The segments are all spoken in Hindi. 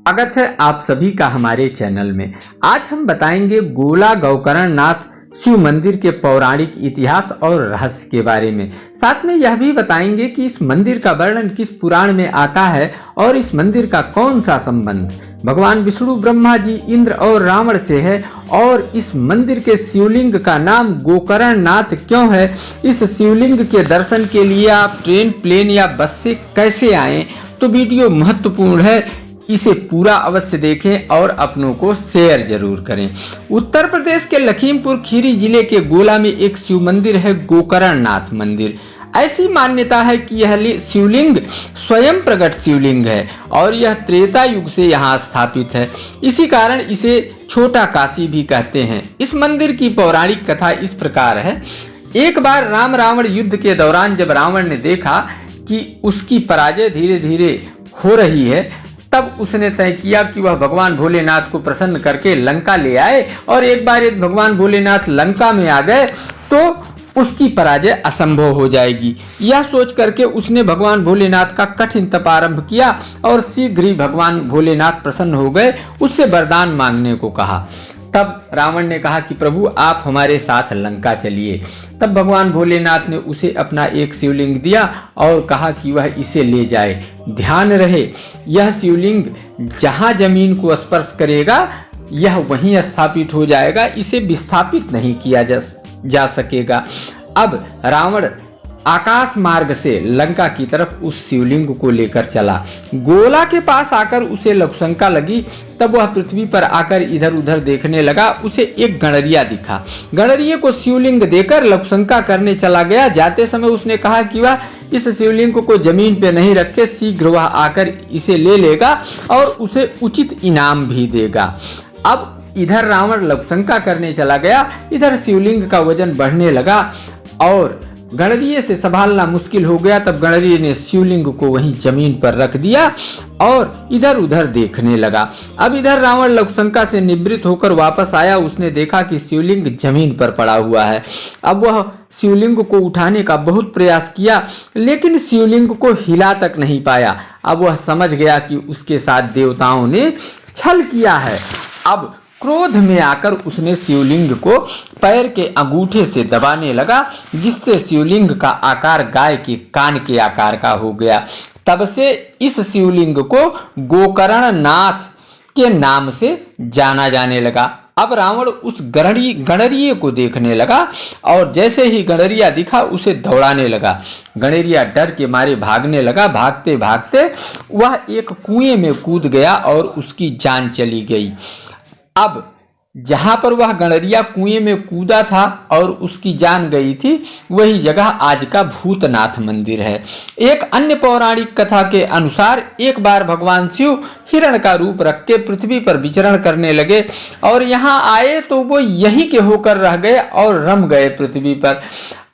स्वागत है आप सभी का हमारे चैनल में। आज हम बताएंगे गोला गोकर्ण नाथ शिव मंदिर के पौराणिक इतिहास और रहस्य के बारे में। साथ में यह भी बताएंगे कि इस मंदिर का वर्णन किस पुराण में आता है और इस मंदिर का कौन सा संबंध भगवान विष्णु, ब्रह्मा जी, इंद्र और रावण से है, और इस मंदिर के शिवलिंग का नाम गोकर्ण नाथ क्यों है। इस शिवलिंग के दर्शन के लिए आप ट्रेन, प्लेन या बस से कैसे आएं, तो वीडियो महत्वपूर्ण है, इसे पूरा अवश्य देखें और अपनों को शेयर जरूर करें। उत्तर प्रदेश के लखीमपुर खीरी जिले के गोला में एक शिव मंदिर है, गोकर्ण नाथ मंदिर। ऐसी मान्यता है कि यह शिवलिंग स्वयं प्रकट शिवलिंग है और यह त्रेता युग से यहाँ स्थापित है। इसी कारण इसे छोटा काशी भी कहते हैं। इस मंदिर की पौराणिक कथा इस प्रकार है। एक बार राम रावण युद्ध के दौरान जब रावण ने देखा कि उसकी पराजय धीरे धीरे हो रही है, तब उसने तय किया कि वह भगवान भोलेनाथ को प्रसन्न करके लंका ले आए, और एक बार यदि भगवान भोलेनाथ लंका में आ गए तो उसकी पराजय असंभव हो जाएगी। यह सोच करके उसने भगवान भोलेनाथ का कठिन तप आरंभ किया और शीघ्र ही भगवान भोलेनाथ प्रसन्न हो गए, उससे वरदान मांगने को कहा। तब रावण ने कहा कि प्रभु आप हमारे साथ लंका चलिए। तब भगवान भोलेनाथ ने उसे अपना एक शिवलिंग दिया और कहा कि वह इसे ले जाए। ध्यान रहे, यह शिवलिंग जहाँ जमीन को स्पर्श करेगा यह वहीं स्थापित हो जाएगा, इसे विस्थापित नहीं किया जा सकेगा। अब रावण आकाश मार्ग से लंका की तरफ उस शिवलिंग को लेकर चला। गोला के पास आकर उसे लघुशंका लगी। तब वह पृथ्वी पर आकर इधर उधर देखने लगा। उसे एक गणरिया दिखा। गणरिये को शिवलिंग देकर लघुशंका करने चला गया। जाते समय उसने कहा कि वह इस शिवलिंग को जमीन पे नहीं रखे, शीघ्र वह आकर इसे ले लेगा और उसे उचित इनाम भी देगा। अब इधर रावण लघुशंका करने चला गया, इधर शिवलिंग का वजन बढ़ने लगा और गणरिये से संभालना मुश्किल हो गया। तब गणरिये ने शिवलिंग को वहीं जमीन पर रख दिया और इधर उधर देखने लगा। अब इधर रावण लघुशंका से निवृत्त होकर वापस आया। उसने देखा कि शिवलिंग जमीन पर पड़ा हुआ है। अब वह शिवलिंग को उठाने का बहुत प्रयास किया, लेकिन शिवलिंग को हिला तक नहीं पाया। अब वह समझ गया कि उसके साथ देवताओं ने छल किया है। अब क्रोध में आकर उसने शिवलिंग को पैर के अंगूठे से दबाने लगा, जिससे शिवलिंग का आकार गाय के कान के आकार का हो गया। तब से इस शिवलिंग को गोकर्ण नाथ के नाम से जाना जाने लगा। अब रावण उस गणरिये को देखने लगा और जैसे ही गणरिया दिखा उसे दौड़ाने लगा। गणरिया डर के मारे भागने लगा। भागते भागते वह एक कुएं में कूद गया और उसकी जान चली गई। अब जहां पर वह गणरिया कुएं में कूदा था और उसकी जान गई थी, वही जगह आज का भूतनाथ मंदिर है। एक अन्य पौराणिक कथा के अनुसार एक बार भगवान शिव हिरण का रूप रख के पृथ्वी पर विचरण करने लगे और यहाँ आए तो वो यहीं के होकर रह गए और रम गए पृथ्वी पर।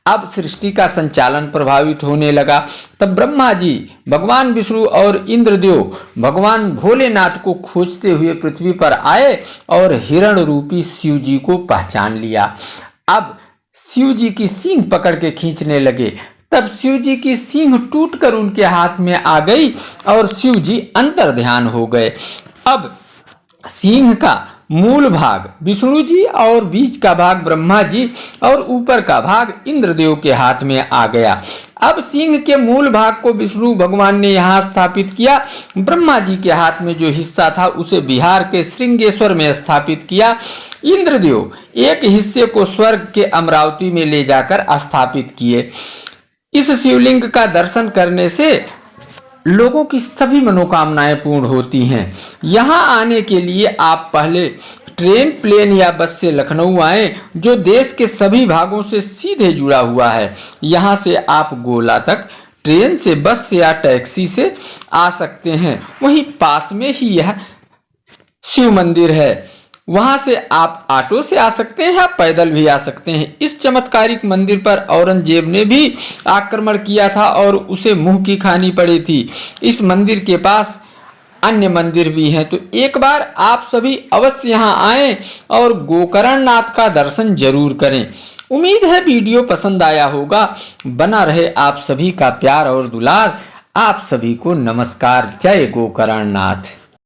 अब सृष्टि का संचालन प्रभावित होने लगा। तब ब्रह्मा जी, भगवान विष्णु और इंद्रदेव भगवान भोलेनाथ को खोजते हुए पृथ्वी पर आए और हिरण रूपी शिव जी को पहचान लिया। अब शिव जी की सींग पकड़ के खींचने लगे। तब शिव जी की सींग टूटकर उनके हाथ में आ गई और शिव जी अंतर ध्यान हो गए। अब सींग का मूल भाग विष्णु जी और बीच का भाग ब्रह्मा जी और ऊपर का भाग इंद्रदेव के हाथ में आ गया। अब सिंह के मूल भाग को विष्णु भगवान ने यहाँ स्थापित किया। ब्रह्मा जी के हाथ में जो हिस्सा था उसे बिहार के श्रृंगेश्वर में स्थापित किया। इंद्रदेव एक हिस्से को स्वर्ग के अमरावती में ले जाकर स्थापित किए। इस शिवलिंग का दर्शन करने से लोगों की सभी मनोकामनाएं पूर्ण होती हैं। यहाँ आने के लिए आप पहले ट्रेन, प्लेन या बस से लखनऊ आएं, जो देश के सभी भागों से सीधे जुड़ा हुआ है। यहाँ से आप गोला तक ट्रेन से, बस से या टैक्सी से आ सकते हैं। वहीं पास में ही यह शिव मंदिर है। वहां से आप ऑटो से आ सकते हैं या पैदल भी आ सकते हैं। इस चमत्कारिक मंदिर पर औरंगजेब ने भी आक्रमण किया था और उसे मुंह की खानी पड़ी थी। इस मंदिर के पास अन्य मंदिर भी हैं, तो एक बार आप सभी अवश्य यहाँ आएं और गोकर्ण नाथ का दर्शन जरूर करें। उम्मीद है वीडियो पसंद आया होगा। बना रहे आप सभी का प्यार और दुलार। आप सभी को नमस्कार। जय गोकर्ण नाथ।